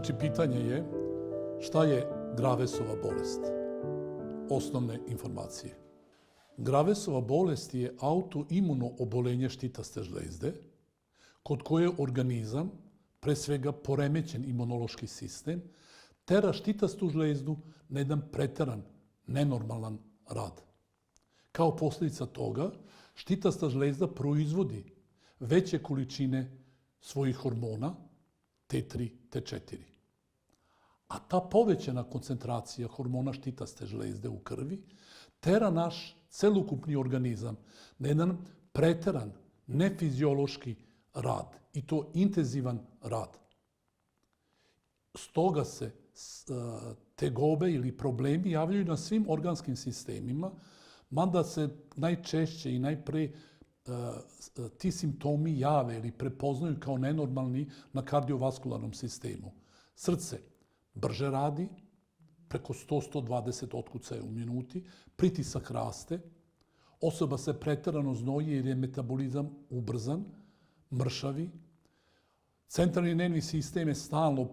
Znači, pitanje je šta je Gravesova bolest? Osnovne informacije. Gravesova bolest je autoimuno obolenje štitaste žlezde, kod koje organizam, pre svega poremećen imunološki sistem, tera štitastu žlezdu na jedan preteran, nenormalan rad. Kao posljedica toga, štitasta žlezda proizvodi veće količine svojih hormona, T3, T4. A ta povećana koncentracija hormona štitaste žlezde u krvi tera naš celokupni organizam na jedan preteran, nefiziološki rad, i to intenzivan rad. Stoga se tegobe ili problemi javljaju na svim organskim sistemima, mada se najčešće i najpre ti simptomi jave ili prepoznaju kao nenormalni na kardiovaskularnom sistemu. Srce brže radi, preko 100-120 otkucaja u minuti, pritisak raste, osoba se preterano znoji jer je metabolizam ubrzan, mršavi, centralni nervni sistem je stalno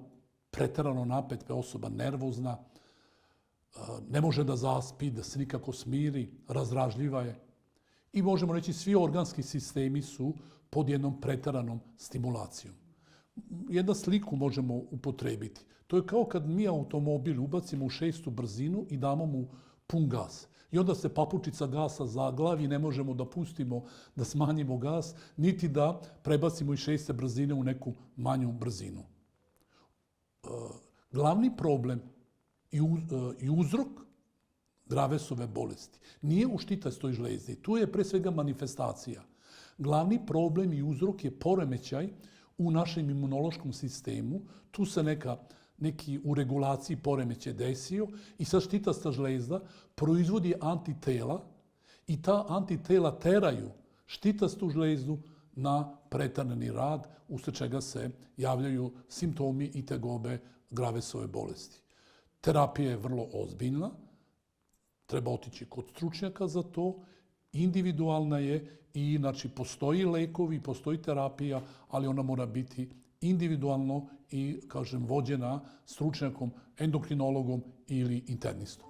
preterano napet, pa je osoba nervozna, ne može da zaspi, da se nikako smiri, razdražljiva je. I možemo reći, svi organski sistemi su pod jednom preteranom stimulacijom. Jednu sliku možemo upotrebiti. To je kao kad mi automobil ubacimo u 6. brzinu i damo mu pun gas. I onda se papučica gasa zaglavi, ne možemo da pustimo, da smanjimo gas, niti da prebacimo iz 6. brzine u neku manju brzinu. Glavni problem i uzrok Gravesove bolesti nije u štitastoj žlezdi. Tu je pre svega manifestacija. Glavni problem i uzrok je poremećaj u našem imunološkom sistemu. Tu se neki u regulaciji poremećaj desio i sad štitasta žlezda proizvodi antitela i ta antitela teraju štitastu žlezdu na preterani rad, usled čega se javljaju simptomi i tegobe Gravesove bolesti. Terapija je vrlo ozbiljna, treba otići kod stručnjaka za to, individualna je i znači postoji lekovi, postoji terapija, ali ona mora biti individualno i, kažem, vođena stručnjakom, endokrinologom ili internistom.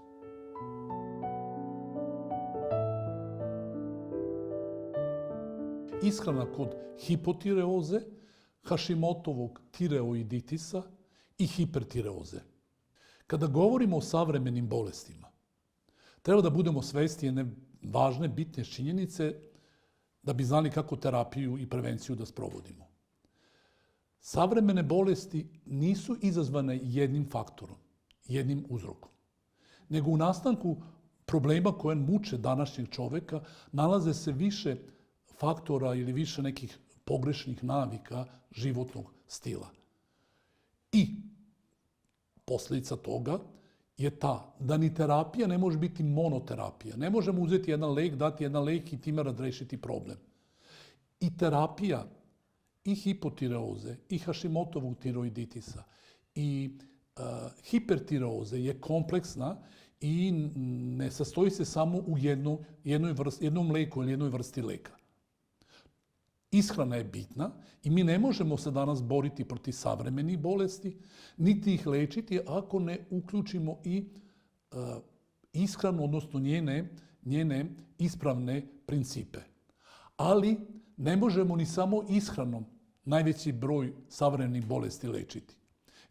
Ishrana kod hipotireoze, Hashimotovog tireoiditisa i hipertireoze. Kada govorimo o savremenim bolestima, treba da budemo svesti jedne važne, bitne činjenice da bi znali kako terapiju i prevenciju da sprovodimo. Savremene bolesti nisu izazvane jednim faktorom, jednim uzrokom, nego u nastanku problema koje muče današnjeg čoveka nalaze se više faktora ili više nekih pogrešnih navika životnog stila. I posljedica toga je ta da ni terapija ne može biti monoterapija. Ne možemo uzeti jedan lek, dati jedan lek i time razrešiti problem. I terapija i hipotireoze, i Hashimotovog tiroiditisa, i hipertireoze je kompleksna i ne sastoji se samo u jednom leku ili jednoj vrsti leka. Ishrana je bitna i mi ne možemo se danas boriti protiv savremenih bolesti, niti ih lečiti ako ne uključimo i ishranu, odnosno njene ispravne principe. Ali ne možemo ni samo ishranom najveći broj savremenih bolesti lečiti.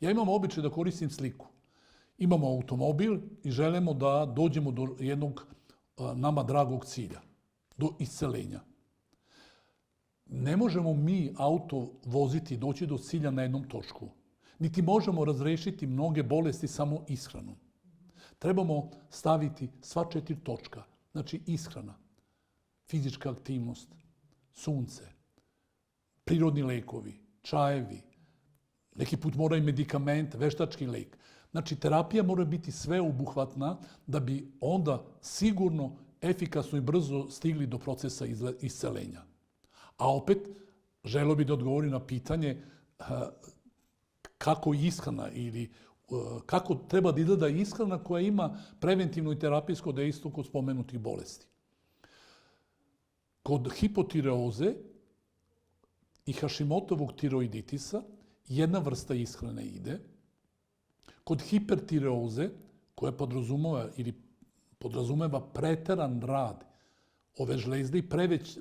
Ja imam običaj da koristim sliku. Imamo automobil i želimo da dođemo do jednog nama dragog cilja, do iscelenja. Ne možemo mi auto voziti i doći do cilja na jednom točku. Niti možemo razrešiti mnoge bolesti samo ishranom. Trebamo staviti sva 4 točka. Znači ishrana, fizička aktivnost, sunce, prirodni lekovi, čajevi, neki put mora i medikament, veštački lek. Znači terapija mora biti sveobuhvatna da bi onda sigurno, efikasno i brzo stigli do procesa iscelenja. A opet, želeo bih da odgovorim na pitanje kako ishrana ili kako treba da izgleda ishrana koja ima preventivno i terapijsko dejstvo kod spomenutih bolesti. Kod hipotireoze i Hashimotovog tiroiditisa jedna vrsta ishrane ide, Kod hipertireoze, koja podrazumeva preteran rad ove žlezde i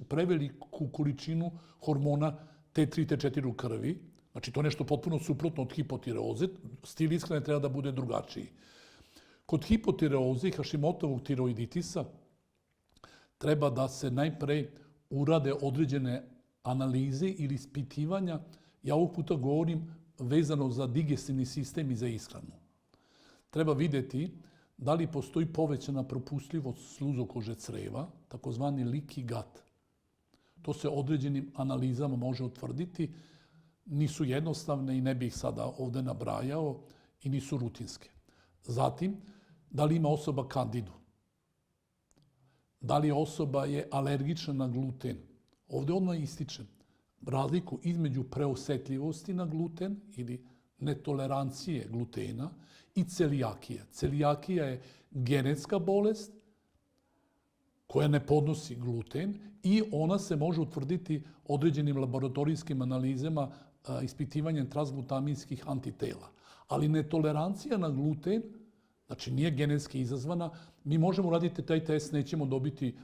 preveliku količinu hormona T3, T4 u krvi, znači to je nešto potpuno suprotno od hipotireoze, stil ishrane treba da bude drugačiji. Kod hipotireoze i Hashimotovog tiroiditisa treba da se najpre urade određene analize ili ispitivanja. Ja ovog puta govorim vezano za digestivni sistem i za ishranu. Treba videti da li postoji povećana propustljivost sluzokože creva, takozvani leaky gut. To se određenim analizama može utvrditi. Nisu jednostavne i ne bih ih sada ovde nabrajao i nisu rutinske. Zatim, da li ima osoba kandidu? Da li osoba je alergična na gluten? Ovde odmah ističem razliku između preosetljivosti na gluten ili netolerancije glutena i celijakija. Celijakija je genetska bolest koja ne podnosi gluten i ona se može utvrditi određenim laboratorijskim analizama ispitivanjem transglutaminskih antitela. Ali netolerancija na gluten, znači nije genetski izazvana, mi možemo raditi taj test, nećemo dobiti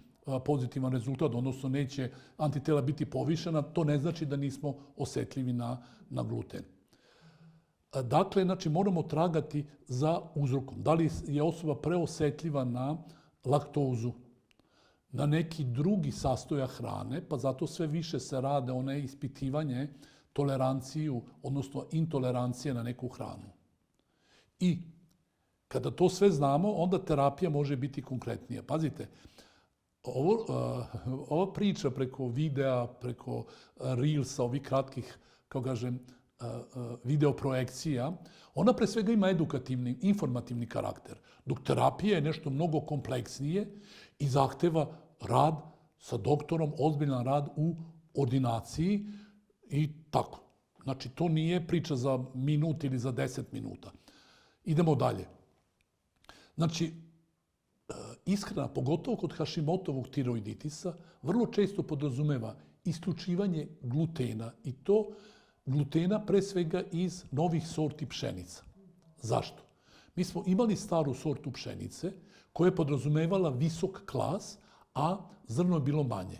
pozitivan rezultat, odnosno neće antitela biti povišena, to ne znači da nismo osetljivi na gluten. Dakle, znači, moramo tragati za uzrokom. Da li je osoba preosetljiva na laktozu, na neki drugi sastojak hrane, pa zato sve više se rade one ispitivanje, toleranciju, odnosno intolerancije na neku hranu. I kada to sve znamo, onda terapija može biti konkretnija. Pazite, ova priča preko videa, preko reelsa, ovih kratkih, kao kažem, video projekcija, ona pre svega ima edukativni, informativni karakter, dok terapija je nešto mnogo kompleksnije i zahteva rad sa doktorom, ozbiljan rad u ordinaciji i tako. Znači, to nije priča za minut ili za 10 minuta. Idemo dalje. Znači, ishrana, pogotovo kod Hashimotovog tiroiditisa, vrlo često podrazumeva isključivanje glutena i to glutena pre svega iz novih sorti pšenica. Zašto? Mi smo imali staru sortu pšenice koja je podrazumevala visok klas, a zrno je bilo manje.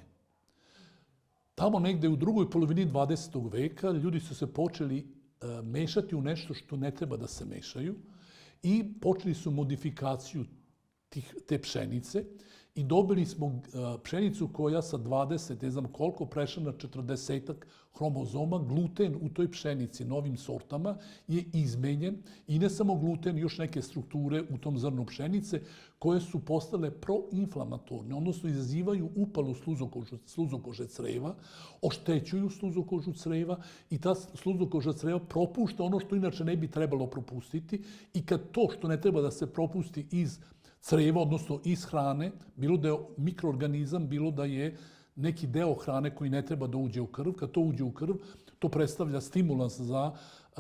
Tamo negde u drugoj polovini 20. veka ljudi su se počeli mešati u nešto što ne treba da se mešaju i počeli su modifikaciju te pšenice i dobili smo pšenicu koja sa 20, ne znam koliko, prešla na 40-ak hromozoma. Gluten u toj pšenici, novim sortama, je izmenjen i ne samo gluten, još neke strukture u tom zrnu pšenice koje su postale proinflamatorne, odnosno izazivaju upalu sluzokože creva, oštećuju sluzokožu creva i ta sluzokoža creva propušta ono što inače ne bi trebalo propustiti i kad to što ne treba da se propusti iz creva, odnosno iz hrane, bilo da je mikroorganizam, bilo da je neki deo hrane koji ne treba da uđe u krv. Kad to uđe u krv, to predstavlja stimulans za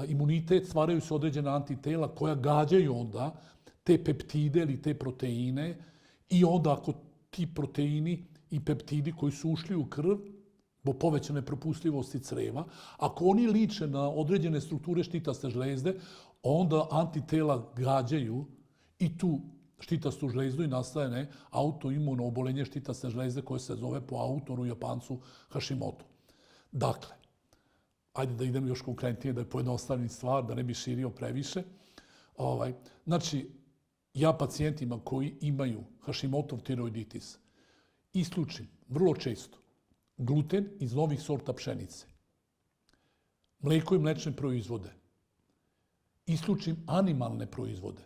imunitet, stvaraju se određena antitela koja gađaju onda te peptide ili te proteine i onda ako ti proteini i peptidi koji su ušli u krv, bo povećane propustljivosti creva, ako oni liče na određene strukture štitaste žlezde, onda antitela gađaju i tu štitastu žlezdu i nastane autoimuno obolenje štitaste žlezde koje se zove po autoru Japancu Hashimoto. Dakle, ajde da idem još konkretnije, da je pojednostavnim stvar, da ne bi širio previše. Znači, ja pacijentima koji imaju Hashimotov tiroiditis isključim vrlo često gluten iz novih sorta pšenice, mleko i mlečne proizvode, isključim animalne proizvode.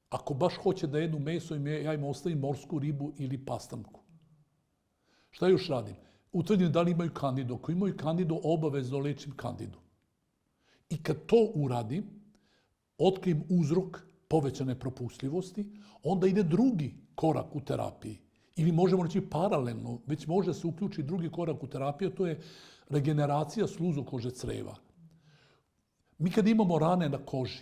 Ako baš hoće da jedu meso, ja im ostavim morsku ribu ili pastanku. Šta još radim? Utvrdim da li imaju kandidu. Ako imaju kandidu, obavezno lečim kandidu. I kad to uradim, otkrijem uzrok povećane propustljivosti, onda ide drugi korak u terapiji. Ili možemo reći paralelno, već može se uključiti drugi korak u terapiji, a to je regeneracija sluzokože creva. Mi kad imamo rane na koži,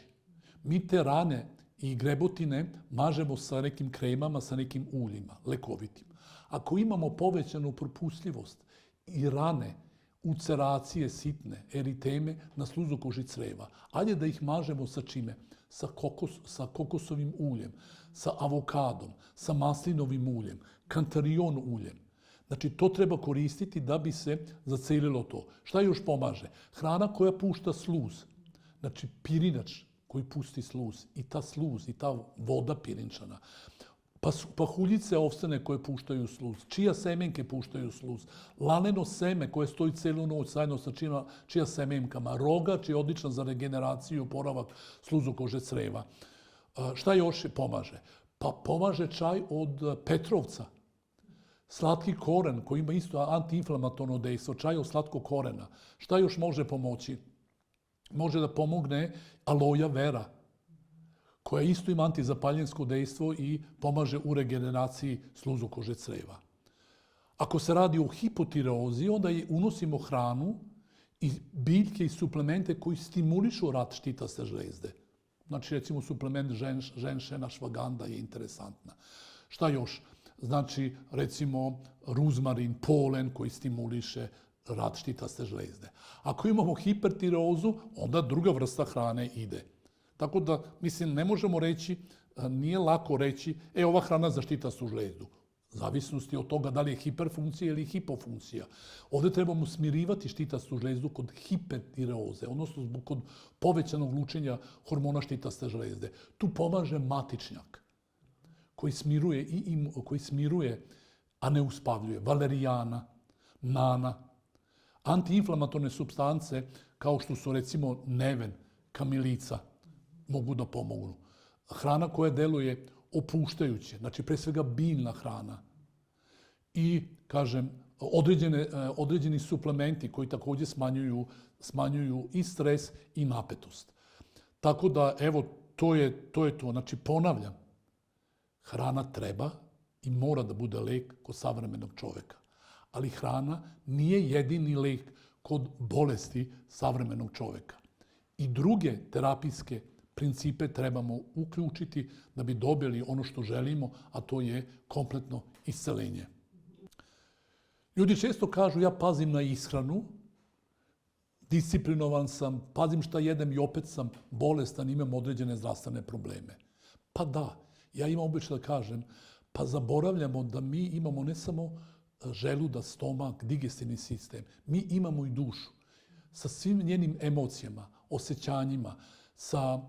mi te rane i grebotine mažemo sa nekim kremama, sa nekim uljima, lekovitim. Ako imamo povećanu propustljivost i rane ulceracije sitne, eriteme na sluzokoži creva. Ajde da ih mažemo sa čime? Sa kokosovim uljem, sa avokadom, sa maslinovim uljem, kantarion uljem. Znači, to treba koristiti da bi se zacelilo to. Šta još pomaže? Hrana koja pušta sluz. Znači, pirinač koji pusti sluz. I ta sluz, i ta voda pirinčana. Pahuljice ovsene koje puštaju sluz. Čija semenke puštaju sluz. Laneno seme koje stoji celu noć zajedno sa čija semenkama. Rogač je odličan za regeneraciju i oporavak sluzokože creva. Šta još pomaže? Pa pomaže čaj od Petrovca. Slatki koren koji ima isto antiinflamatorno dejstvo, čaj od slatkog korena. Šta još može pomoći? Može da pomogne aloja vera, koja isto ima antizapaljensko dejstvo i pomaže u regeneraciji sluzokože creva. Ako se radi o hipotireozi, onda unosimo hranu i biljke i suplemente koji stimulišu rad štitaste žlezde. Znači, recimo, suplement ženšena švaganda je interesantna. Šta još? Znači, recimo, ruzmarin, polen koji stimuliše rad štitaste žlezde. Ako imamo hipertireozu, onda druga vrsta hrane ide. Tako da, mislim, ne možemo reći, nije lako reći, ova hrana za štitastu žlezdu. Zavisnosti od toga da li je hiperfunkcija ili hipofunkcija. Ovdje trebamo smirivati štitastu žlezdu kod hipertireoze, odnosno kod povećanog lučenja hormona štitaste žlezde. Tu pomaže matičnjak koji smiruje, a ne uspavljuje. Valerijana, nana, antiinflamatorne supstance kao što su recimo neven, kamilica, mogu da pomognu. Hrana koja deluje opuštajuće, znači pre svega biljna hrana. I, kažem, određeni suplementi koji također smanjuju i stres i napetost. Tako da, evo, to je to. Znači, ponavljam, hrana treba i mora da bude lek kod savremenog čoveka. Ali hrana nije jedini lek kod bolesti savremenog čoveka. I druge terapijske principe trebamo uključiti da bi dobili ono što želimo, a to je kompletno iscelenje. Ljudi često kažu, ja pazim na ishranu, disciplinovan sam, pazim šta jedem i opet sam bolestan, imam određene zdravstvene probleme. Pa da, ja imam obično da kažem, pa zaboravljamo da mi imamo ne samo želudac, stomak, digestivni sistem, mi imamo i dušu sa svim njenim emocijama, osjećanjima, sa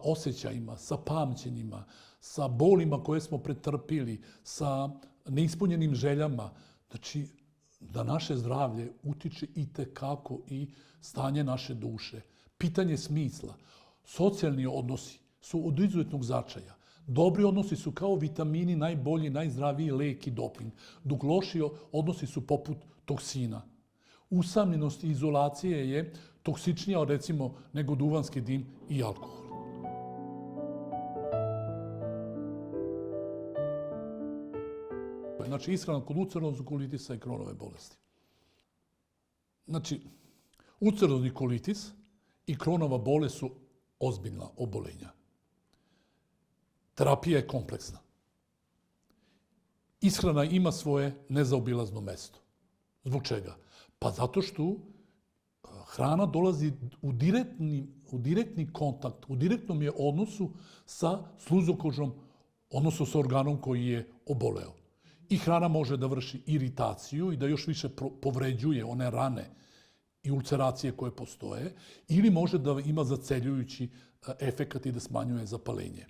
osjećajima, sa pamćenjima, sa bolima koje smo pretrpili, sa neispunjenim željama. Znači, da naše zdravlje utiče itekako i stanje naše duše. Pitanje smisla. Socijalni odnosi su od izuzetnog značaja. Dobri odnosi su kao vitamini najbolji, najzdraviji lek i doping, dok loši odnosi su poput toksina. Usamljenost i izolacije je toksičnija, recimo, nego duvanski dim i alkohol. Znači, ishrana kod ulceroznog kolitisa i Kronove bolesti. Znači, ulcerozni kolitis i Kronova bolest su ozbiljna obolenja. Terapija je kompleksna. Ishrana ima svoje nezaobilazno mesto. Zbog čega? Pa zato što hrana dolazi u direktni kontakt, u direktnom je odnosu sa sluzokožom, odnosno sa organom koji je oboleo. I hrana može da vrši iritaciju i da još više povređuje one rane i ulceracije koje postoje, ili može da ima zaceljujući efekat i da smanjuje zapaljenje.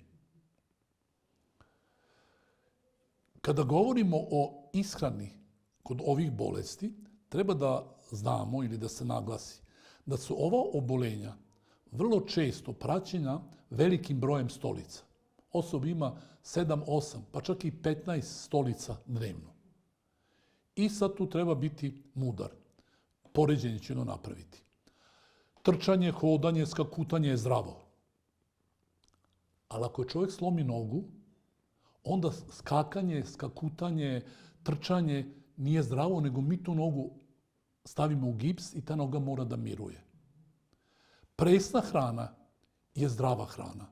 Kada govorimo o ishrani kod ovih bolesti, treba da znamo ili da se naglasi da su ova obolenja vrlo često praćena velikim brojem stolica. Osoba ima 7, 8, pa čak i 15 stolica dnevno. I sad tu treba biti mudar. Poređenje će napraviti. Trčanje, hodanje, skakutanje je zdravo. Ali ako je čovjek slomi nogu, onda skakanje, skakutanje, trčanje nije zdravo, nego mi tu nogu stavimo u gips i ta noga mora da miruje. Presna hrana je zdrava hrana.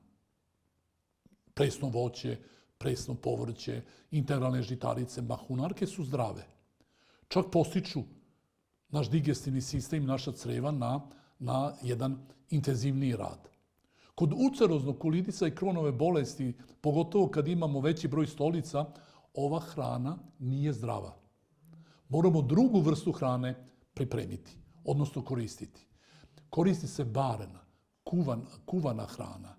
Presno voće, presno povrće, integralne žitarice, mahunarke su zdrave. Čak postiču naš digestivni sistem, naša creva na jedan intenzivniji rad. Kod ulceroznog kolitisa i Kronove bolesti, pogotovo kad imamo veći broj stolica, ova hrana nije zdrava. Moramo drugu vrstu hrane pripremiti, odnosno koristiti. Koristi se barena, kuvana hrana.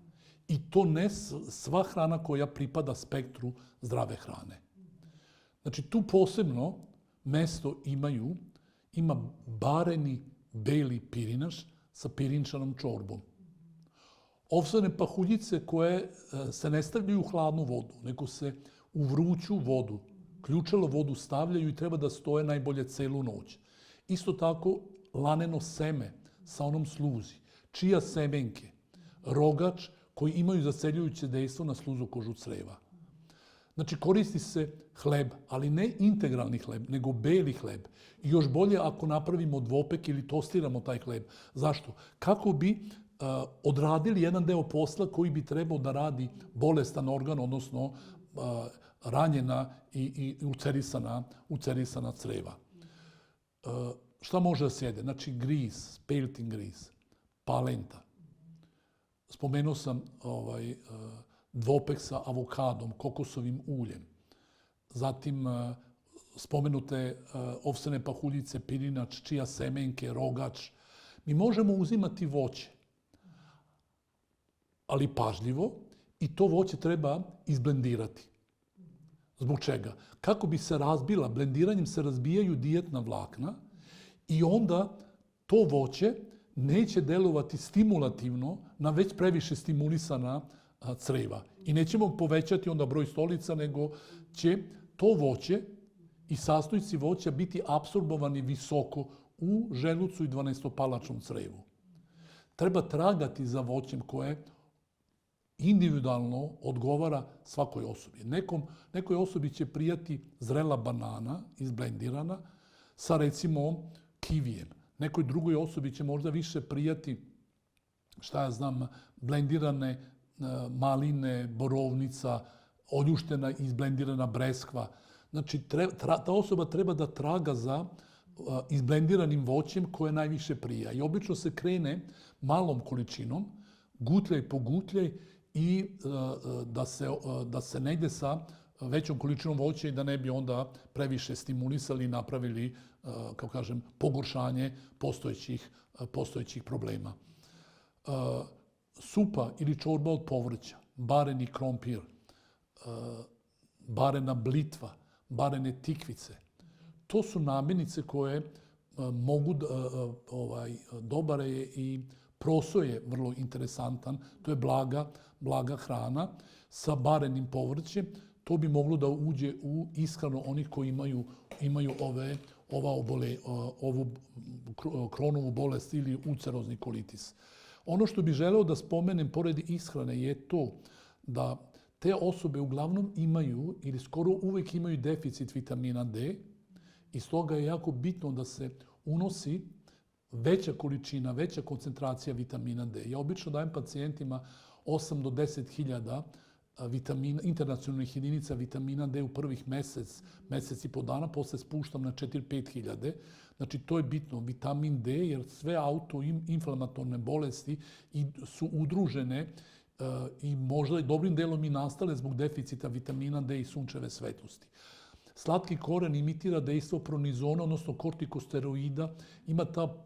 I to ne sva hrana koja pripada spektru zdrave hrane. Znači, tu posebno mesto ima bareni beli pirinaš sa pirinčanom čorbom. Ovsene pahuljice koje se ne stavljaju u hladnu vodu, nego se u vruću vodu, ključalo vodu stavljaju i treba da stoje najbolje celu noć. Isto tako laneno seme sa onom sluzi, čija semenke, rogač koji imaju zaceljujuće dejstvo na sluzu kožu creva. Znači, koristi se hleb, ali ne integralni hleb, nego beli hleb. I još bolje ako napravimo dvopek ili tostiramo taj hleb. Zašto? Kako bi odradili jedan deo posla koji bi trebao da radi bolestan organ, odnosno ranjena i ulcerisana creva. Šta može da se jede? Znači, griz, peltin griz, palenta. Spomenuo sam dvopek sa avokadom, kokosovim uljem. Zatim spomenute ovsene pahuljice, pirinač, čija semenke, rogač. Mi možemo uzimati voće, ali pažljivo, i to voće treba izblendirati. Zbog čega? Kako bi se razbila, blendiranjem se razbijaju dijetna vlakna i onda to voće neće delovati stimulativno na već previše stimulisana creva. I nećemo povećati onda broj stolica, nego će to voće i sastojci voća biti apsorbovani visoko u želucu i dvanaestopalačnom crevu. Treba tragati za voćem koje individualno odgovara svakoj osobi. Nekoj osobi će prijati zrela banana izblendirana sa recimo kivijem. Nekoj drugoj osobi će možda više prijati, blendirane maline, borovnica, oljuštena i izblendirana breskva. Znači, ta osoba treba da traga za izblendiranim voćem koje najviše prija. I obično se krene malom količinom, gutljaj po gutljaj, i da se ne ide sa većom količinom voća i da ne bi onda previše stimulisali i napravili, kao kažem, pogoršanje postojećih problema. Supa ili čorba od povrća, bareni krompir, barena blitva, barene tikvice. To su namirnice koje mogu, dobar je i proso je vrlo interesantan, to je blaga hrana sa barenim povrćem. To bi moglo da uđe u ishranu onih koji imaju ovu Kronovu bolest ili ulcerozni kolitis. Ono što bih želeo da spomenem pored ishrane je to da te osobe uglavnom imaju ili skoro uvek imaju deficit vitamina D i stoga je jako bitno da se unosi veća količina, veća koncentracija vitamina D. Ja obično dajem pacijentima 8 do 10 hiljada internacionalnih jedinica vitamina D u prvih mesec i po dana, posle spuštam na 4-5 hiljade. Znači, to je bitno, vitamin D, jer sve autoinflamatorne bolesti su udružene i možda i dobrim delom i nastale zbog deficita vitamina D i sunčeve svetlosti. Slatki koren imitira dejstvo pronizona, odnosno kortikosteroida, ima ta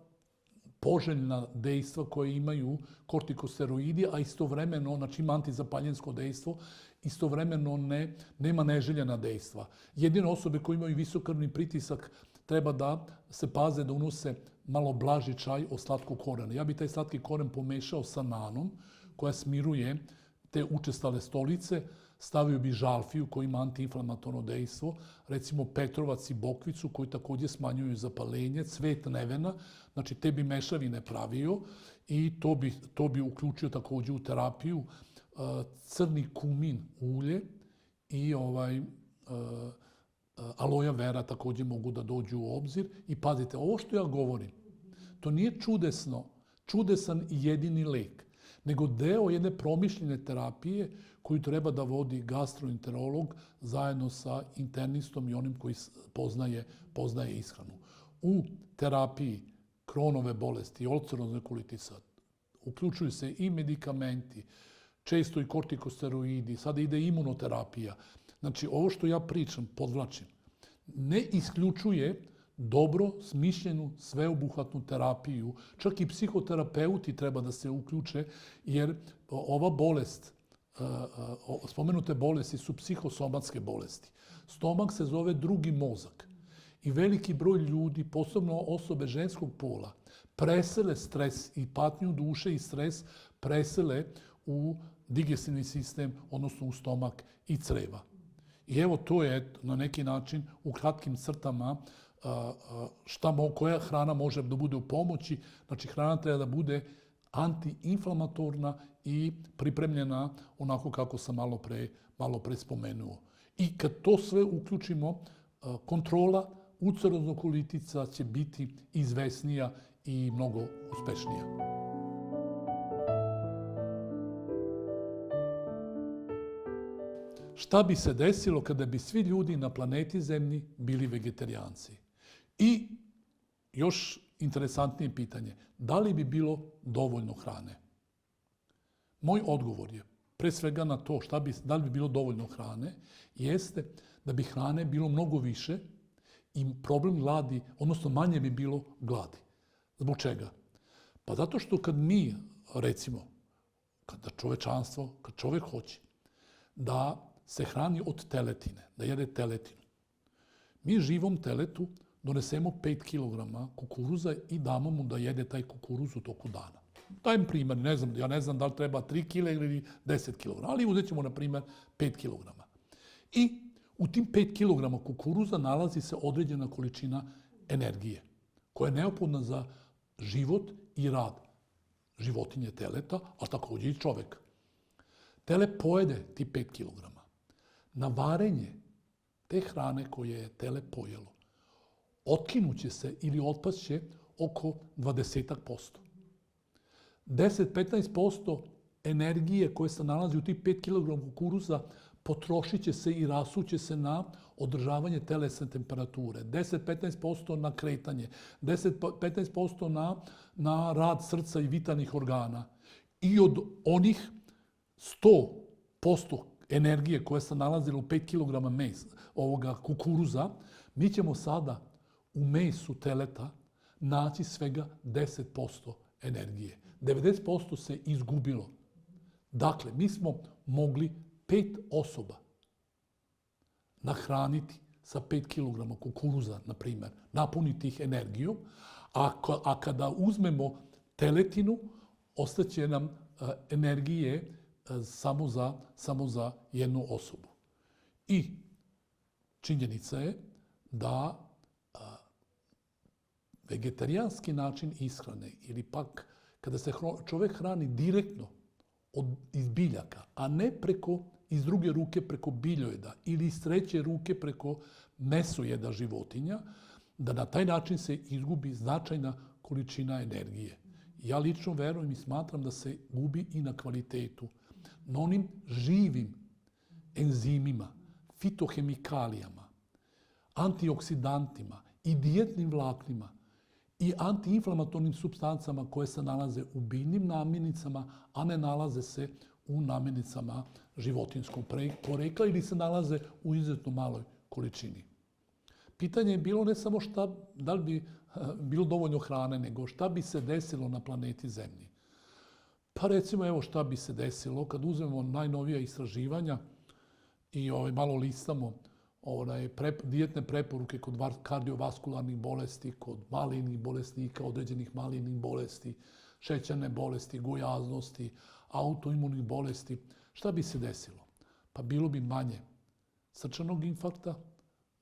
poželjna dejstva koje imaju kortikosteroidi, a istovremeno, znači ima antizapaljensko dejstvo, istovremeno nema neželjena dejstva. Jedine osobe koje imaju visok krvni pritisak treba da se paze da unose malo blaži čaj od slatkog korena. Ja bih taj slatki koren pomešao sa nanom koja smiruje te učestale stolice, stavio bi žalfiju koja ima antiinflamatorno dejstvo, recimo petrovac i bokvicu koji takođe smanjuju zapaljenje, cvet nevena, znači te bi mešavine pravio i to bi uključio takođe u terapiju. Crni kumin, ulje i aloja vera takođe mogu da dođu u obzir. I pazite, ovo što ja govorim, to nije čudesan i jedini lek, nego deo jedne promišljene terapije koju treba da vodi gastroenterolog zajedno sa internistom i onim koji poznaje ishranu. u terapiji Kronove bolesti, ulcerozne kolitisa, uključuju se i medikamenti, često i kortikosteroidi, sada ide imunoterapija. Znači, ovo što ja pričam, podvlačim, ne isključuje dobro smišljenu sveobuhvatnu terapiju. Čak i psihoterapeuti treba da se uključe, jer ova bolest, spomenute bolesti su psihosomatske bolesti. Stomak se zove drugi mozak. I veliki broj ljudi, posebno osobe ženskog pola, presele stres i patnju duše i stres presele u digestivni sistem, odnosno u stomak i creva. I evo to je na neki način u kratkim crtama koja hrana može da bude u pomoći. Znači, hrana treba da bude antiinflamatorna i pripremljena onako kako sam malo pre spomenuo. I kad to sve uključimo, kontrola ulceroznog kolitica će biti izvesnija i mnogo uspešnija. Šta bi se desilo kada bi svi ljudi na planeti Zemlji bili vegetarijanci? I još interesantnije pitanje, da li bi bilo dovoljno hrane? Moj odgovor je, pre svega na to da li bi bilo dovoljno hrane, jeste da bi hrane bilo mnogo više i problem gladi, odnosno manje bi bilo gladi. Zbog čega? Pa zato što kad mi, recimo, kada čovečanstvo, kad čovek hoće da se hrani od teletine, da jede teletinu, mi živom teletu donesemo 5 kg kukuruza i damo mu da jede taj kukuruz u toku dana. Dajem primjer, ja ne znam da li treba 3 kg ili 10 kg, ali uzet ćemo, na primjer, 5 kg. I u tim 5 kg kukuruza nalazi se određena količina energije, koja je neophodna za život i rad životinje teleta, a također i čoveka. Tele pojede ti 5 kg. Na varenje te hrane koje je tele pojelo, otkinuće se ili otpašće oko 20%. 10-15% energije koje se nalazi u tih 5 kg kukuruza potrošit će se i rasuće se na održavanje telesne temperature, 10-15% na kretanje, 10-15% na rad srca i vitalnih organa. I od onih 100% energije koja se nalazila u 5 kg ovoga kukuruza, mi ćemo sada u mesu teleta naći svega 10% energije. 90% se izgubilo. Dakle, mi smo mogli 5 osoba nahraniti sa 5 kg kukuruza, na primjer, napuniti ih energijom, a kada uzmemo teletinu, ostaće nam energije samo za jednu osobu. I činjenica je da vegetarijanski način ishrane ili pak kada se čovjek hrani direktno iz biljaka, a ne iz druge ruke preko biljojeda ili iz treće ruke preko mesojeda životinja, da na taj način se izgubi značajna količina energije. Ja lično verujem i smatram da se gubi i na kvalitetu. Na onim živim enzimima, fitohemikalijama, antioksidantima i dijetnim vlaknima i antiinflamatornim supstancama koje se nalaze u biljnim namirnicama, a ne nalaze se u namirnicama životinjskog porekla ili se nalaze u izuzetno maloj količini. Pitanje je bilo ne samo da li bi bilo dovoljno hrane, nego šta bi se desilo na planeti Zemlji. Pa recimo, evo šta bi se desilo kad uzmemo najnovija istraživanja i malo listamo dijetne preporuke kod kardiovaskularnih bolesti, kod malignih bolesnika, određenih malignih bolesti, šećerne bolesti, gojaznosti, autoimunih bolesti. Šta bi se desilo? Pa bilo bi manje srčanog infarkta,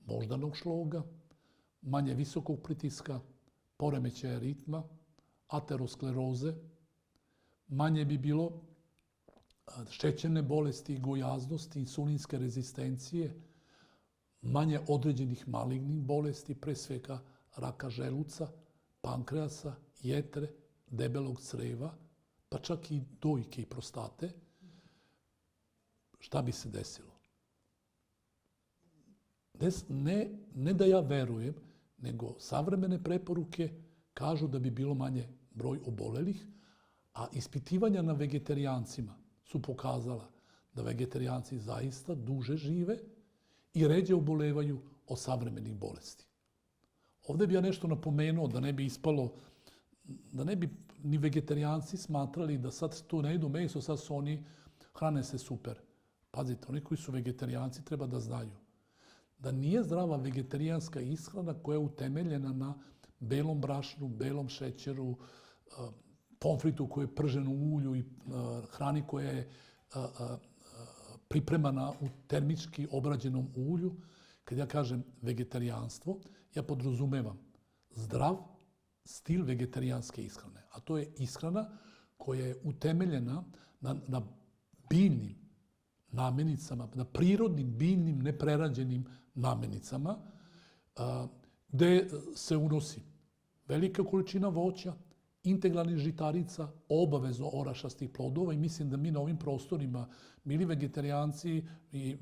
moždanog šloga, manje visokog pritiska, poremećaja ritma, ateroskleroze, manje bi bilo šećerne bolesti, gojaznosti, insulinske rezistencije, manje određenih malignih bolesti, pre svega raka želuca, pankreasa, jetre, debelog creva, pa čak i dojke i prostate. Šta bi se desilo? Ne da ja verujem, nego savremene preporuke kažu da bi bilo manje broj obolelih, a ispitivanja na vegetarijancima su pokazala da vegetarijanci zaista duže žive i ređe obolevaju od savremenih bolesti. Ovdje bi ja nešto napomenuo da ne bi ispalo, da ne bi ni vegetarijanci smatrali da sad tu ne jedu meso, sad su oni, hrane se super. Pazite, oni koji su vegetarijanci treba da znaju da nije zdrava vegetarijanska ishrana koja je utemeljena na belom brašnu, belom šećeru, pomfritu koji je pržen u ulju i hrani koja je pripremana u termički obrađenom ulju. Kad ja kažem vegetarijanstvo, ja podrazumevam zdrav stil vegetarijanske ishrane. A to je ishrana koja je utemeljena na biljnim namirnicama, na prirodnim, biljnim, neprerađenim namirnicama, gde se unosi velika količina voća, integralnih žitarica, obavezno orašastih plodova i mislim da mi na ovim prostorima, bili vegetarijanci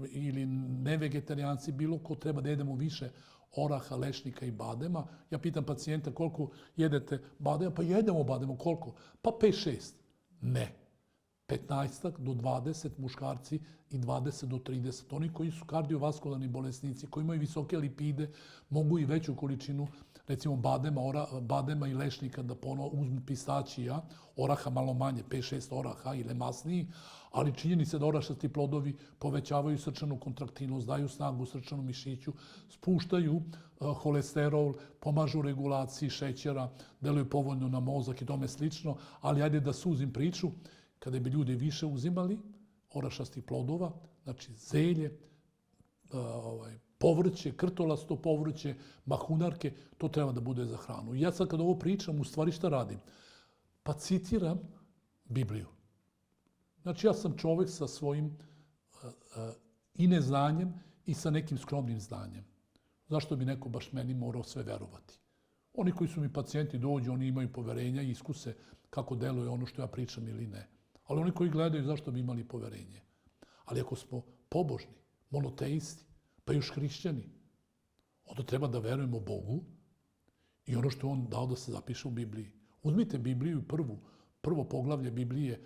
ili nevegetarijanci, bilo ko treba da jedemo više oraha, lešnika i badema. Ja pitam pacijenta koliko jedete badema, pa jedemo badema, koliko? Pa 5-6. Ne. 15 do 20 muškarci i 20 do 30. Oni koji su kardiovaskularni bolesnici, koji imaju visoke lipide, mogu i veću količinu, recimo badema i lešnika da uzmu pistačija, oraha malo manje, 5-6 oraha ili masniji, ali činjenica da orašasti plodovi povećavaju srčanu kontraktilnost, daju snagu srčanom mišiću, spuštaju holesterol, pomažu regulaciji šećera, deluju povoljno na mozak i tome slično, ali ajde da suzim priču. Kada bi ljudi više uzimali orašastih plodova, znači zelje, povrće, krtolasto povrće, mahunarke, to treba da bude za hranu. I ja sad kada ovo pričam, u stvari šta radim? Pa citiram Bibliju. Znači ja sam čovjek sa svojim i neznanjem i sa nekim skromnim znanjem. Zašto bi neko baš meni morao sve verovati? Oni koji su mi pacijenti dođu, oni imaju poverenja i iskuse kako deluje ono što ja pričam ili ne. Ali oni koji gledaju, zašto bi imali poverenje? Ali ako smo pobožni, monoteisti, pa još hrišćani, onda treba da verujemo Bogu i ono što je On dao da se zapiše u Bibliji. Uzmite Bibliju prvo poglavlje Biblije,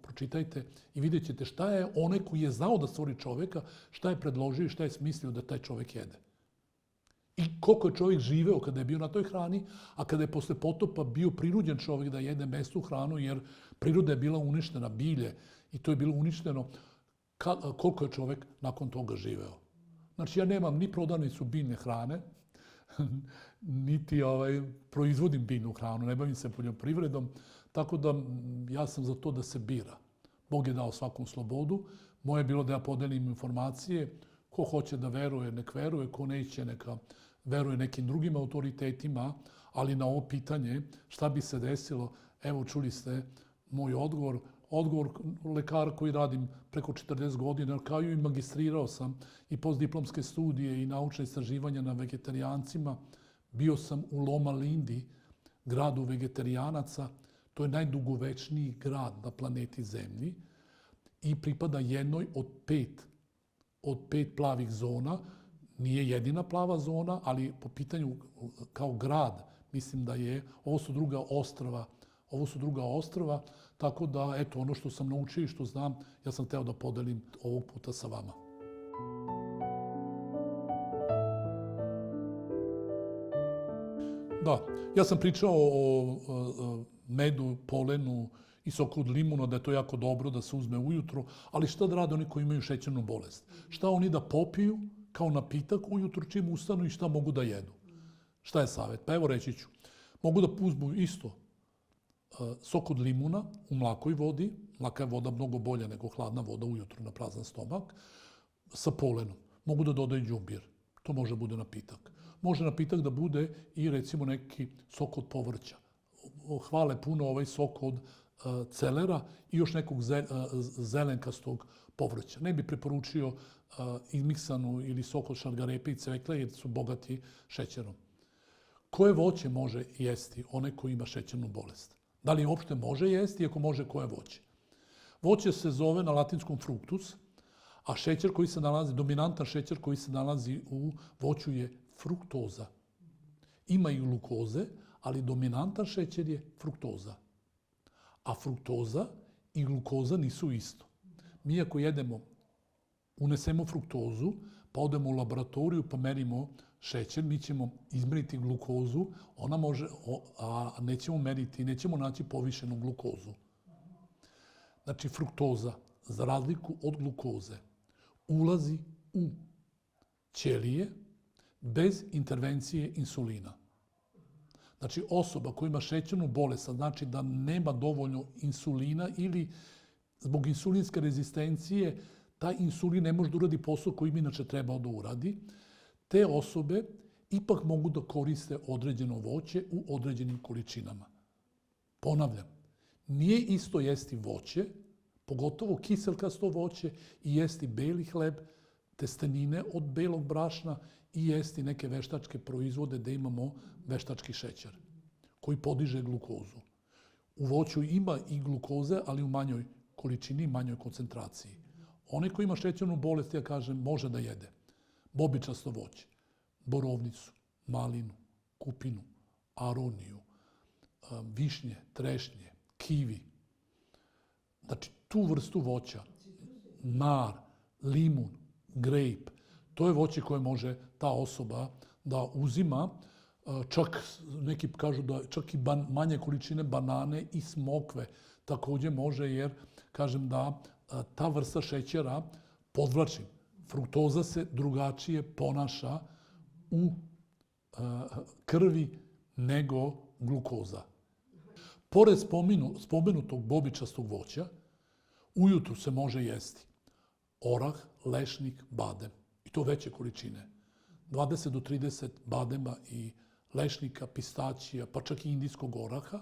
pročitajte i vidjet ćete šta je onaj koji je znao da stvori čoveka, šta je predložio i šta je smislio da taj čovek jede. I koliko je čovjek živeo kada je bio na toj hrani, a kada je posle potopa bio prinuđen čovjek da jede mesnu hranu, jer priroda je bila uništena, bilje, i to je bilo uništeno, koliko je čovjek nakon toga živeo. Znači, ja nemam ni prodavnicu biljne hrane, niti proizvodim biljnu hranu, ne bavim se poljoprivredom, tako da ja sam za to da se bira. Bog je dao svakom slobodu, moje je bilo da ja podelim informacije, ko hoće da veruje, nek veruje, ko neće, neka veruje nekim drugim autoritetima, ali na ovo pitanje šta bi se desilo, evo čuli ste moj odgovor lekara koji radim preko 40 godina, kao i magistrirao sam i postdiplomske studije i naučne istraživanja na vegetarijancima. Bio sam u Loma Lindy, gradu vegetarijanaca, to je najdugovečniji grad na planeti Zemlji i pripada jednoj od pet plavih zona. Nije jedina plava zona, ali po pitanju kao grad, mislim da je, ovo su druga ostrva, tako da, eto, ono što sam naučio i što znam, ja sam hteo da podelim ovog puta sa vama. Da, ja sam pričao o medu, polenu i soku od limuna, da je to jako dobro da se uzme ujutro, ali šta da rade oni koji imaju šećernu bolest? Šta oni da popiju kao napitak ujutro čim ustanu i šta mogu da jedu? Šta je savjet? Pa evo reći ću. Mogu da uzmu isto sok od limuna u mlakoj vodi, mlaka je voda mnogo bolja nego hladna voda ujutro na prazan stomak, sa polenom. Mogu da dodaju đumbir, to može bude napitak. Može napitak da bude i recimo neki sok od povrća. Hvale puno ovaj sok od celera i još nekog zelenkastog povrća. Ne bi preporučio izmiksanu ili sok od šargarepe i cvekle jer su bogati šećerom. Koje voće može jesti onaj koji ima šećernu bolest? Da li uopšte može jesti, ako može, koje voće? Voće se zove na latinskom fructus, a šećer koji se nalazi, dominantan šećer koji se nalazi u voću je fruktoza. Ima i glukoze, ali dominantan šećer je fruktoza. A fruktoza i glukoza nisu isto. Mi ako jedemo, unesemo fruktozu, pa odemo u laboratoriju pa merimo šećer, mi ćemo izmeriti glukozu, ona može, a nećemo meriti, nećemo naći povišenu glukozu. Znači, fruktoza, za razliku od glukoze, ulazi u ćelije bez intervencije insulina. Znači, osoba koja ima šećernu bolest, znači da nema dovoljno insulina ili zbog insulinske rezistencije taj insulin ne može da uradi posao koji im inače trebao da uradi, te osobe ipak mogu da koriste određeno voće u određenim količinama. Ponavljam, nije isto jesti voće, pogotovo kiselkasto voće, i jesti beli hleb, testenine od belog brašna i jesti neke veštačke proizvode da imamo veštački šećer koji podiže glukozu. U voću ima i glukoze, ali u manjoj količini, manjoj koncentraciji. Onaj koji ima šećernu bolest, ja kažem, može da jede bobičasto voće, borovnicu, malinu, kupinu, aroniju, višnje, trešnje, kivi. Znači, tu vrstu voća, nar, limun, grejp, to je voće koje može ta osoba da uzima, čak neki kažu da čak i manje količine banane i smokve takođe može, jer kažem da ta vrsta šećera, podvlačim, fruktoza se drugačije ponaša u krvi nego glukoza. Pored spomenutog bobičastog voća, ujutru se može jesti orah, lešnik, badem. I to veće količine. 20 do 30 badema i lešnika, pistaćija, pa čak i indijskog oraha,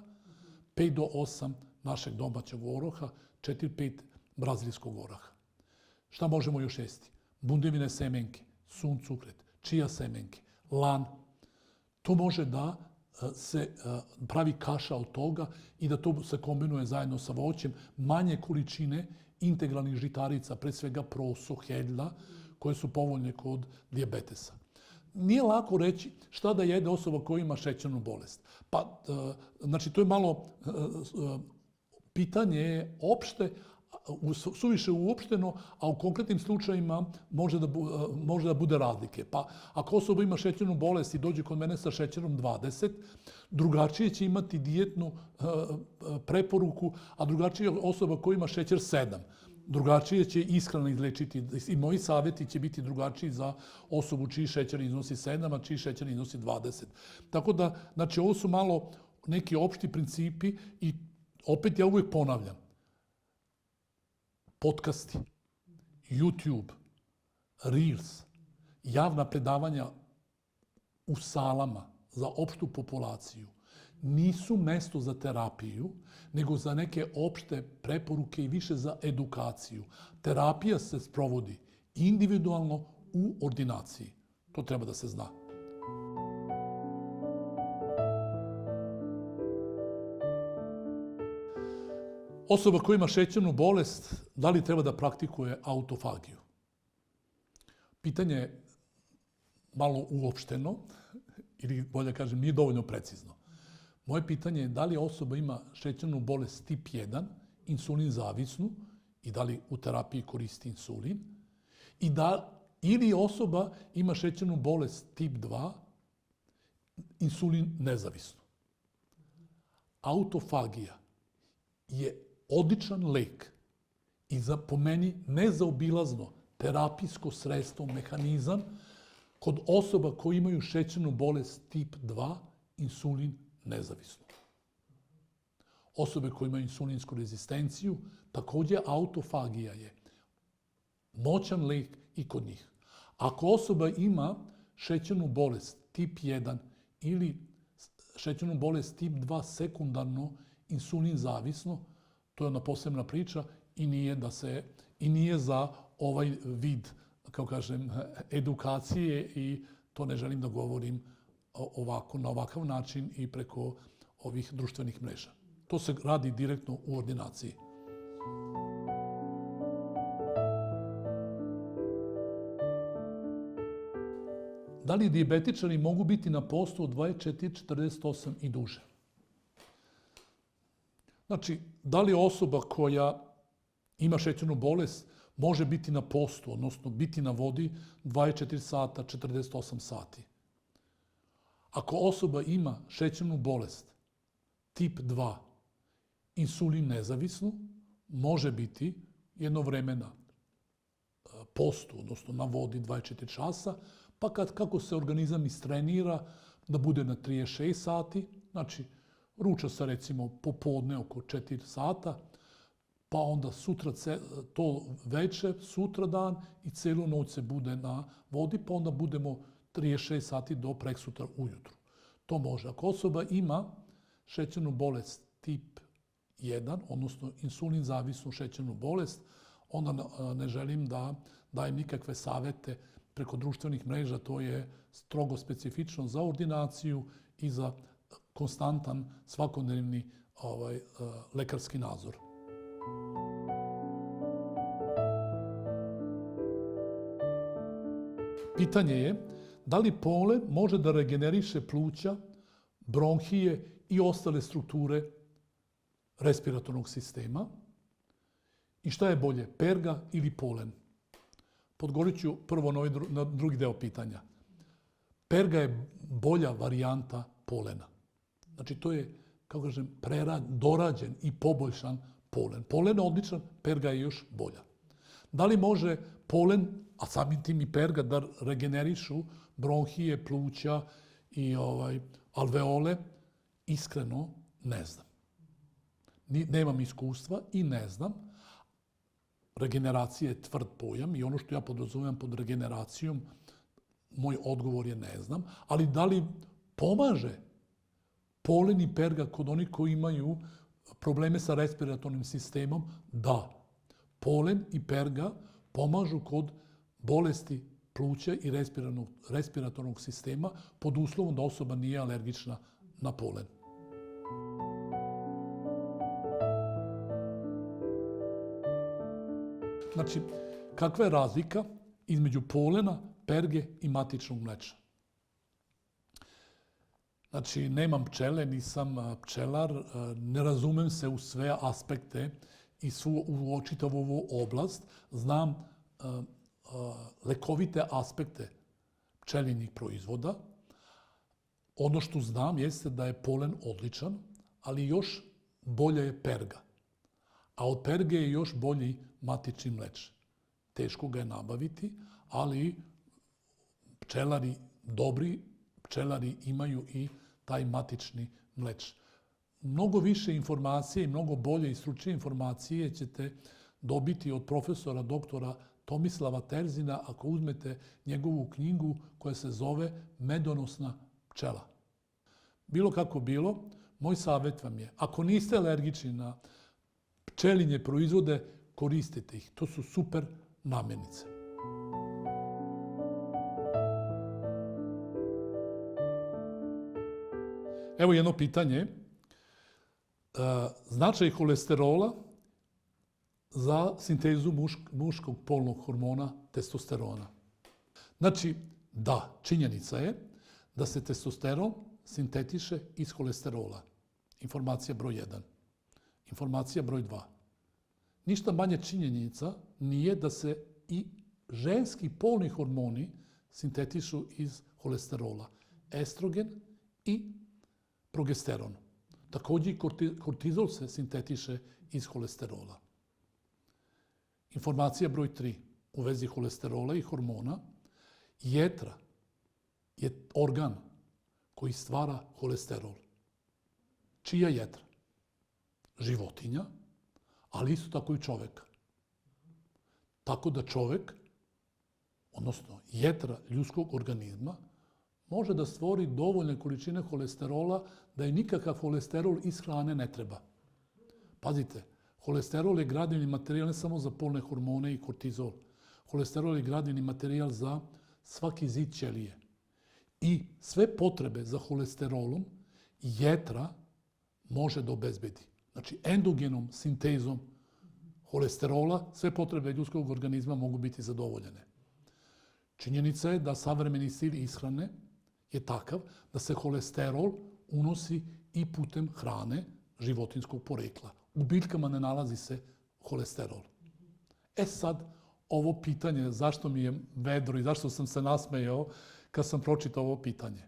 5 do 8 našeg domaćeg oraha, 4-5 brazilskog oraha. Šta možemo još jesti? Bundevine semenke, suncukret, čija semenke, lan. To može da se pravi kaša od toga i da to se kombinuje zajedno sa voćem. Manje količine integralnih žitarica, pre svega proso, hedla, koje su povoljne kod dijabetesa. Nije lako reći šta da jede osoba koja ima šećernu bolest. Pa, znači, to je malo, pitanje je opšte, suviše uopšteno, a u konkretnim slučajima može da bude razlike. Pa, ako osoba ima šećernu bolest i dođe kod mene sa šećerom 20, drugačije će imati dijetnu preporuku, a drugačije osoba koja ima šećer 7. Drugačije će ishrana izlečiti i moji savjeti će biti drugačiji za osobu čiji šećer iznosi 7, a čiji šećer iznosi 20. Tako da, znači, ovo su malo neki opšti principi i opet ja uvijek ponavljam. Podcasti, YouTube, Reels, javna predavanja u salama za opštu populaciju nisu mesto za terapiju, nego za neke opšte preporuke i više za edukaciju. Terapija se sprovodi individualno u ordinaciji. To treba da se zna. Osoba koja ima šećernu bolest, da li treba da praktikuje autofagiju? Pitanje je malo uopšteno, ili bolje kažem, nije dovoljno precizno. Moje pitanje je da li osoba ima šećernu bolest tip 1, insulin zavisnu, i da li u terapiji koristi insulin, ili osoba ima šećernu bolest tip 2, insulin nezavisnu. Autofagija je odličan lek i po meni nezaobilazno terapijsko sredstvo, mehanizam kod osoba koji imaju šećernu bolest tip 2, insulin nezavisno. Osobe koje imaju insulinsku rezistenciju, takođe autofagija je moćan lek i kod njih. Ako osoba ima šećernu bolest tip 1 ili šećernu bolest tip 2 sekundarno insulin zavisno, to je ona posebna priča i nije za ovaj vid, kao kažem, edukacije, i to ne želim da govorim ovako, na ovakav način i preko ovih društvenih mreža. To se radi direktno u ordinaciji. Da li dijabetičari mogu biti na postu od 24, 48 i duže? Znači, da li osoba koja ima šećernu bolest može biti na postu, odnosno biti na vodi 24 sata, 48 sati? Ako osoba ima šećernu bolest tip 2, insulin nezavisnu, može biti jedno vreme na postu, odnosno na vodi 24 časa, pa kako se organizam istrenira da bude na 36 sati, znači ruča se recimo popodne oko 4 sata, pa onda to veče, sutra dan i celu noć se bude na vodi, pa onda budemo 36 sati do preksutra ujutru. To može. Ako osoba ima šećernu bolest tip 1, odnosno insulin zavisnu šećernu bolest, onda ne želim da dajem nikakve savete preko društvenih mreža, to je strogo specifično za ordinaciju i za konstantan svakodnevni lekarski nadzor. Pitanje je da li polen može da regeneriše pluća, bronhije i ostale strukture respiratornog sistema i šta je bolje, perga ili polen? Podgorit ću prvo na drugi deo pitanja. Perga je bolja varijanta polena. Znači, to je, kako kažem, dorađen i poboljšan polen. Polen je odličan, perga je još bolja. Da li može polen, a samim tim i perga, da regenerišu bronhije, pluća i alveole? Iskreno, ne znam. Nemam iskustva i ne znam. Regeneracija je tvrd pojam i ono što ja podrazumijem pod regeneracijom, moj odgovor je ne znam. Ali da li pomaže polen i perga kod onih koji imaju probleme sa respiratornim sistemom? Da. Polen i perga pomažu kod bolesti pluća i respiratornog sistema pod uslovom da osoba nije alergična na polen. Znači, kakva je razlika između polena, perge i matičnog mleča? Znači, nemam pčele, nisam pčelar, ne razumem se u sve aspekte i u čitavu ovu oblast. Znam lekovite aspekte pčelinjih proizvoda. Ono što znam jeste da je polen odličan, ali još bolja je perga. A od perge je još bolji matični mleč. Teško ga je nabaviti, ali pčelari, dobri pčelari imaju i taj matični mleč. Mnogo više informacije i mnogo bolje i stručnije informacije ćete dobiti od profesora doktora Tomislava Terzina ako uzmete njegovu knjigu koja se zove Medonosna pčela. Bilo kako bilo, moj savjet vam je, ako niste alergični na pčelinje proizvode, koristite ih. To su super namirnice. Evo jedno pitanje. Značaj holesterola za sintezu muškog polnog hormona testosterona. Znači, da, činjenica je da se testosteron sintetiše iz holesterola. Informacija broj 1. Informacija broj 2. Ništa manje činjenica nije da se i ženski polni hormoni sintetišu iz holesterola. Estrogen i progesteron. Također i kortizol se sintetiše iz holesterola. Informacija broj 3. U vezi holesterola i hormona. Jetra je organ koji stvara holesterol. Čija jetra? Životinja, ali isto tako i čoveka. Tako da čovek, odnosno jetra ljudskog organizma, može da stvori dovoljne količine holesterola da je nikakav holesterol iz hrane ne treba. Pazite, holesterol je gradivni materijal ne samo za polne hormone i kortizol. Holesterol je gradivni materijal za svaki zid ćelije. I sve potrebe za holesterolom jetra može da obezbedi. Znači, endogenom sintezom holesterola sve potrebe ljudskog organizma mogu biti zadovoljene. Činjenica je da savremeni stil ishrane je takav da se holesterol unosi i putem hrane životinskog porekla. U biljkama ne nalazi se holesterol. Sad, ovo pitanje, zašto mi je vedro i zašto sam se nasmejao kad sam pročitao ovo pitanje?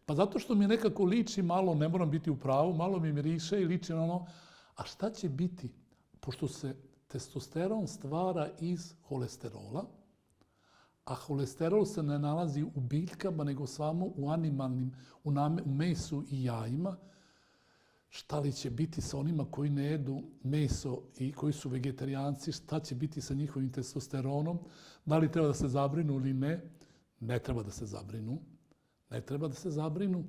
Pa zato što mi nekako liči malo, ne moram biti u pravu, malo mi miriše i liči na ono, a šta će biti, pošto se testosteron stvara iz holesterola, a holesterol se ne nalazi u biljkama, nego samo u animalnim, u mesu i jajima, šta li će biti sa onima koji ne jedu meso i koji su vegetarijanci, šta će biti sa njihovim testosteronom, da li treba da se zabrinu ili ne? Ne treba da se zabrinu. Ne treba da se zabrinu,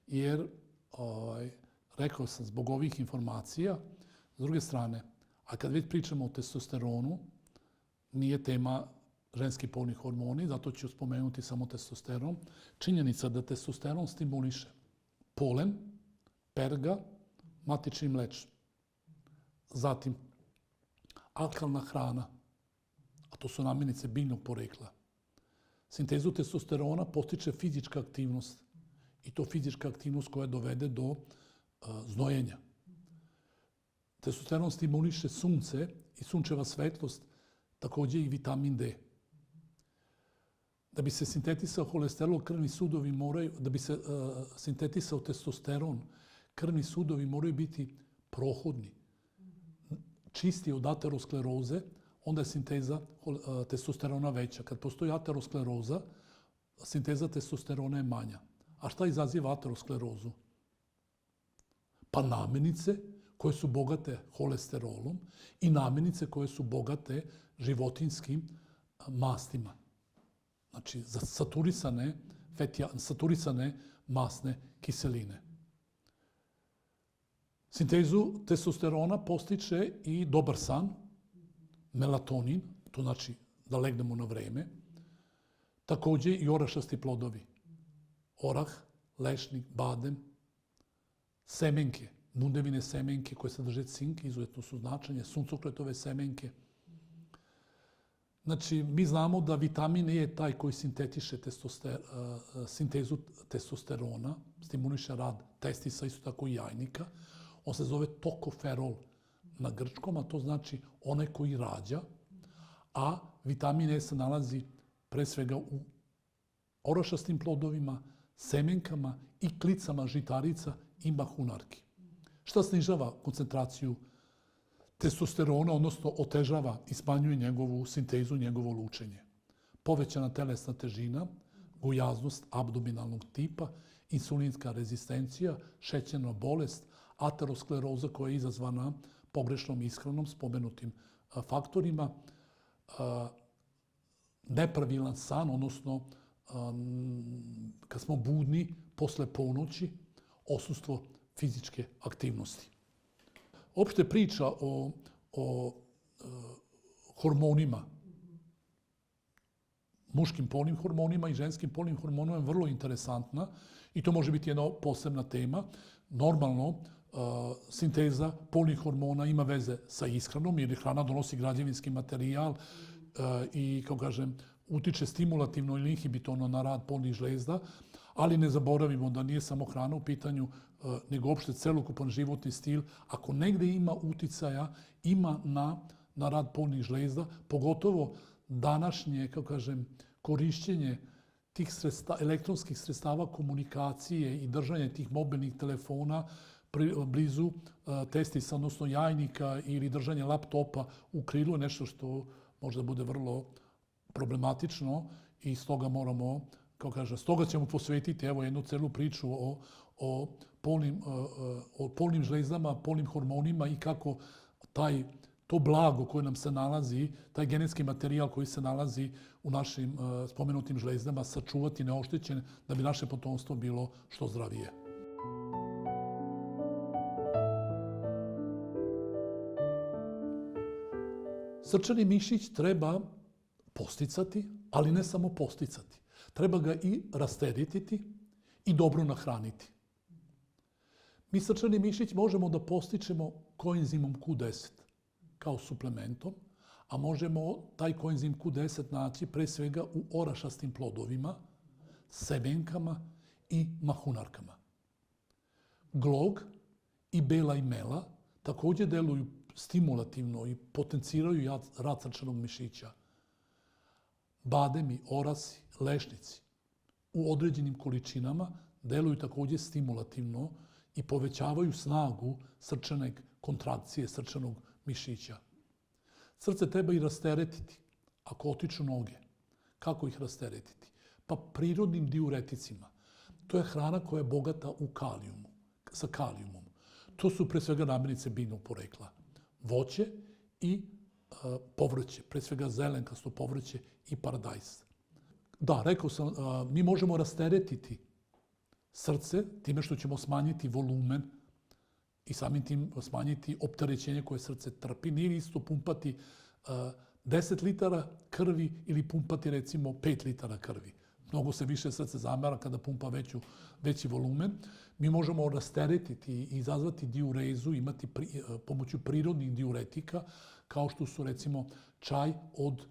jer, rekao sam, zbog ovih informacija, s druge strane, a kad već pričamo o testosteronu, nije tema ženski polni hormoni, zato ću spomenuti samo testosteron. Činjenica da testosteron stimuliše polen, perga, matični mleč. Zatim, alkalna hrana, a to su namirnice biljnog porekla. Sintezu testosterona postiče fizička aktivnost i to fizička aktivnost koja dovede do znojenja. Testosteron stimuliše sunce i sunčeva svetlost, takođe i vitamin D. Da bi se sintetisao holesterol, krvni sudovi moraju, da bi se sintetisao testosteron, krvni sudovi moraju biti prohodni, čisti od ateroskleroze, onda je sinteza testosterona veća. Kad postoji ateroskleroza, sinteza testosterona je manja. A šta izaziva aterosklerozu? Pa namirnice koje su bogate holesterolom i namirnice koje su bogate životinjskim mastima. Znači, saturisane masne kiseline. Sintezu testosterona postiče i dobar san, melatonin, to znači da legnemo na vreme, takođe i orašasti plodovi. Orah, lešnik, badem, semenke, bundevine semenke koje sadrže cink, izuzetno su značajne, suncokretove semenke. Znači, mi znamo da vitamin E je taj koji sintetiše sintezu testosterona, stimuliše rad testisa, isto tako i jajnika. On se zove tokoferol na grčkom, a to znači onaj koji rađa, a vitamin E se nalazi pre svega u orašastim plodovima, semenkama i klicama žitarica i mahunarki. Šta snižava koncentraciju testosterona, odnosno otežava i smanjuje njegovu sintezu, njegovo lučenje? Povećana telesna težina, gojaznost abdominalnog tipa, insulinska rezistencija, šećerna bolest, ateroskleroza koja je izazvana pogrešnom ishranom, spomenutim faktorima, nepravilan san, odnosno kad smo budni posle ponoći, odsustvo fizičke aktivnosti. Opšte priča o hormonima, muškim polnim hormonima i ženskim polnim hormonima je vrlo interesantna i to može biti jedna posebna tema. Normalno, sinteza polnih hormona ima veze sa ishranom, jer hrana donosi građevinski materijal i, kao kažem, utiče stimulativno ili inhibitorno na rad polnih žlezda, ali ne zaboravimo da nije samo hrana u pitanju, nego uopšte celokupan životni stil. Ako negde ima uticaja, ima na rad polnih žlezda, pogotovo današnje, kao kažem, korišćenje tih elektronskih sredstava komunikacije i držanje tih mobilnih telefona blizu testisa, odnosno jajnika ili držanje laptopa u krilu je nešto što možda bude vrlo problematično i stoga moramo, kao kaže, stoga ćemo posvetiti jednu celu priču o polnim žlezdama, polnim hormonima i kako to blago koje nam se nalazi, taj genetski materijal koji se nalazi u našim spomenutim žlezdama sačuvati neoštećen da bi naše potomstvo bilo što zdravije. Srčani mišić treba posticati, ali ne samo posticati. Treba ga i rasteretiti i dobro nahraniti. Mi srčani mišić možemo da postičemo koenzimom Q10 kao suplementom, a možemo taj koenzim Q10 naći pre svega u orašastim plodovima, semenkama i mahunarkama. Glog i bela imela također deluju stimulativno i potenciraju rad srčanog mišića. Bademi, orasi, lešnici u određenim količinama deluju također stimulativno i povećavaju snagu srčane kontrakcije srčanog mišića. Srce treba i rasteretiti ako otiču noge. Kako ih rasteretiti? Pa prirodnim diureticima. To je hrana koja je bogata u kalijumu, sa kalijumom. To su pre svega namirnice biljnog porekla. Voće i povrće, pre svega zelenkasto povrće i paradajz. Da, rekao sam, mi možemo rasteretiti srce time što ćemo smanjiti volumen i samim tim smanjiti opterećenje koje srce trpi. Nije isto pumpati 10 litara krvi ili pumpati recimo 5 litara krvi. Mnogo se više srce zamera kada pumpa veći volumen. Mi možemo rasteretiti i izazvati diurezu, imati pomoću prirodnih diuretika, kao što su recimo čaj od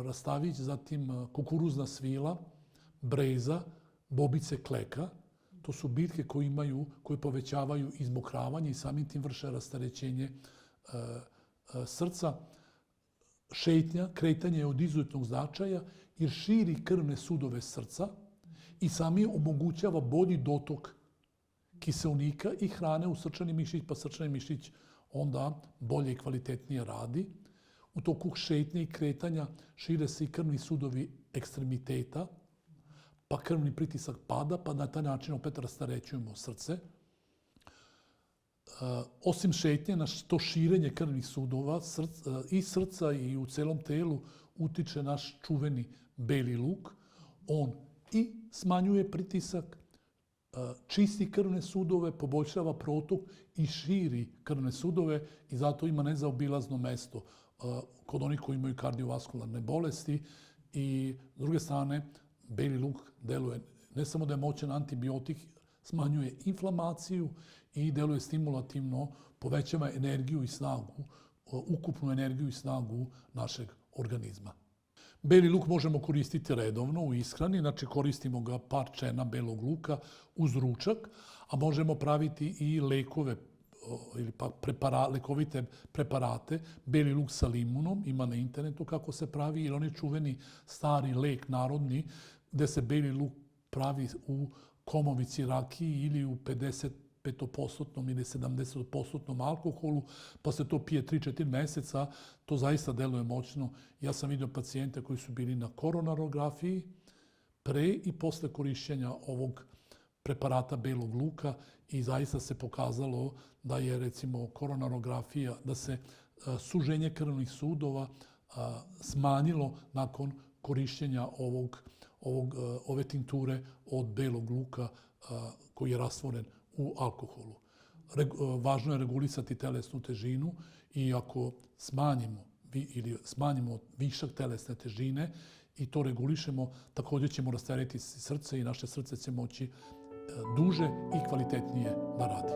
rastavić, zatim kukuruzna svila, breza, bobice kleka. To su biljke koje povećavaju izmokravanje i samim tim vrše rasterećenje srca. Šetnja, kretanje je od izuzetnog značaja jer širi krvne sudove srca i sami omogućava bolji dotok kiseonika i hrane u srčani mišić, pa srčani mišić onda bolje i kvalitetnije radi. U toku šetnje i kretanja šire se i krvni sudovi ekstremiteta, pa krvni pritisak pada, pa na taj način opet rasterećujemo srce. Osim šetnje, na to širenje krvnih sudova i srca i u celom telu utiče naš čuveni beli luk. On i smanjuje pritisak, čisti krvne sudove, poboljšava protok i širi krvne sudove i zato ima nezaobilazno mesto kod onih koji imaju kardiovaskularne bolesti. I s druge strane, beli luk deluje ne samo da je moćan antibiotik, smanjuje inflamaciju i deluje stimulativno, povećava energiju i snagu, ukupnu energiju i snagu našeg organizma. Beli luk možemo koristiti redovno u ishrani, znači koristimo ga par čena belog luka uz ručak, a možemo praviti i lekove ili pa lekovite preparate, beli luk sa limunom, ima na internetu kako se pravi, ili onaj čuveni stari lek narodni, gde se beli luk pravi u komovici rakiji ili u 55% ili 70% alkoholu, pa se to pije 3-4 meseca, to zaista deluje moćno. Ja sam vidio pacijente koji su bili na koronarografiji pre i posle korišćenja ovog preparata belog luka i zaista se pokazalo da je recimo koronarografija, da se suženje krvnih sudova smanjilo nakon korišćenja ove tinkture od belog luka koji je rastvoren u alkoholu. Važno je regulisati telesnu težinu i ako smanjimo višak telesne težine i to regulišemo, također ćemo rasteretiti srce i naše srce će moći duže i kvalitetnije da radi.